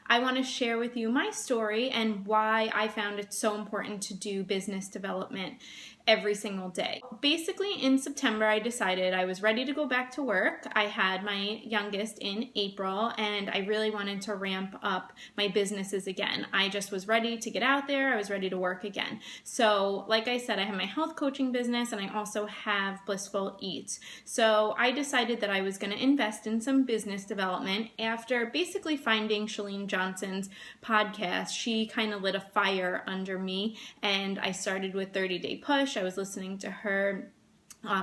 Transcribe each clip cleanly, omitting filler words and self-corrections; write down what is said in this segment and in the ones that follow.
I want to share with you my story and why I found it so important to do business development every single day. Basically, in September, I decided I was ready to go back to work. I had my youngest in April, and I really wanted to ramp up my businesses again. I just was ready to get out there. I was ready to work again. So, like I said, I have my health coaching business, and I also have Blissful Eats. So, I decided that I was going to invest in some business development after basically finding Chalene Johnson's podcast. She kind of lit a fire under me, and I started with 30-Day Push. I was listening to her,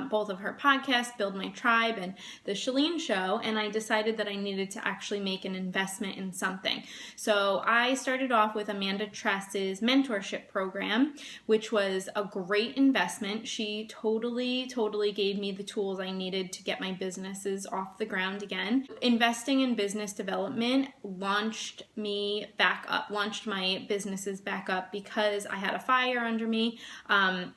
both of her podcasts, Build My Tribe and The Chalene Show, and I decided that I needed to actually make an investment in something. So I started off with Amanda Tress's mentorship program, which was a great investment. She totally gave me the tools I needed to get my businesses off the ground again. Investing in business development launched my businesses back up because I had a fire under me.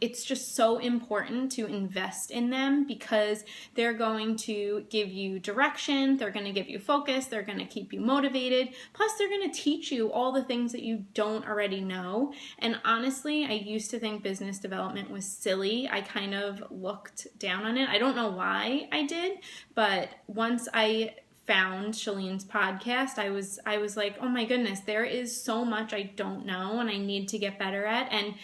It's just so important to invest in them because they're going to give you direction, they're going to give you focus, they're going to keep you motivated, plus they're going to teach you all the things that you don't already know. And honestly, I used to think business development was silly. I kind of looked down on it. I don't know why I did, but once I found Chalene's podcast, I was like, oh my goodness, there is so much I don't know and I need to get better at, and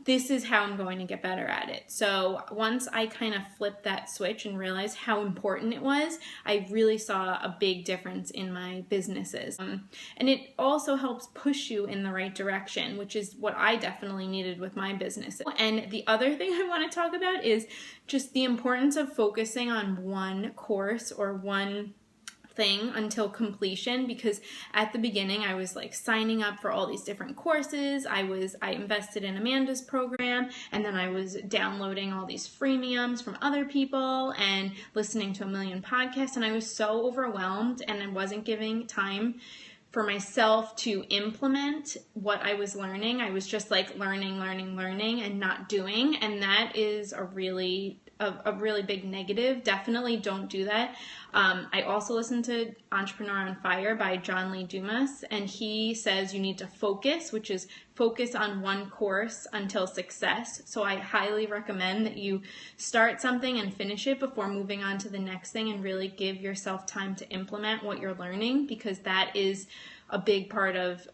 this is how I'm going to get better at it. So once I kind of flipped that switch and realized how important it was, I really saw a big difference in my businesses. And it also helps push you in the right direction, which is what I definitely needed with my business. And the other thing I want to talk about is just the importance of focusing on one course or one thing until completion, because at the beginning I was like signing up for all these different courses. I invested in Amanda's program, and then I was downloading all these freemiums from other people and listening to a million podcasts, and I was so overwhelmed and I wasn't giving time for myself to implement what I was learning. I was just like learning and not doing, and that is a really big negative. Definitely don't do that. I also listened to Entrepreneur on Fire by John Lee Dumas, and he says you need to focus, which is focus on one course until success. So I highly recommend that you start something and finish it before moving on to the next thing, and really give yourself time to implement what you're learning, because that is a big part of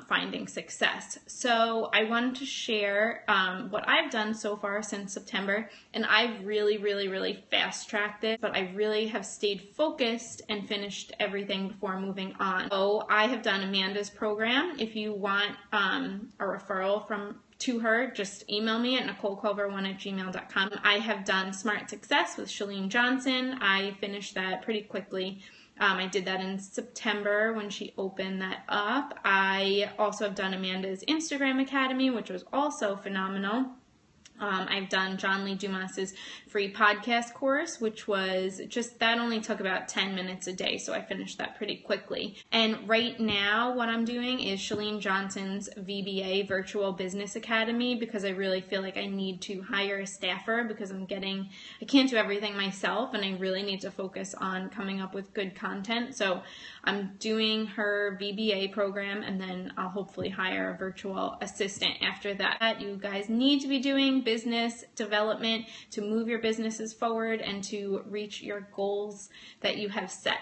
finding success. So I wanted to share what I've done so far since September, and I've really fast-tracked it, but I really have stayed focused and finished everything before moving on. So I have done Amanda's program. If you want a referral to her, just email me at nicoleculver1@gmail.com. I have done Smart Success with Chalene Johnson. I finished that pretty quickly. I did that in September when she opened that up. I also have done Amanda's Instagram Academy, which was also phenomenal. I've done John Lee Dumas's free podcast course, which was that only took about 10 minutes a day, so I finished that pretty quickly. And right now what I'm doing is Chalene Johnson's VBA, Virtual Business Academy, because I really feel like I need to hire a staffer because I can't do everything myself, and I really need to focus on coming up with good content. So I'm doing her VBA program, and then I'll hopefully hire a virtual assistant after that. You guys need to be doing business development to move your businesses forward and to reach your goals that you have set.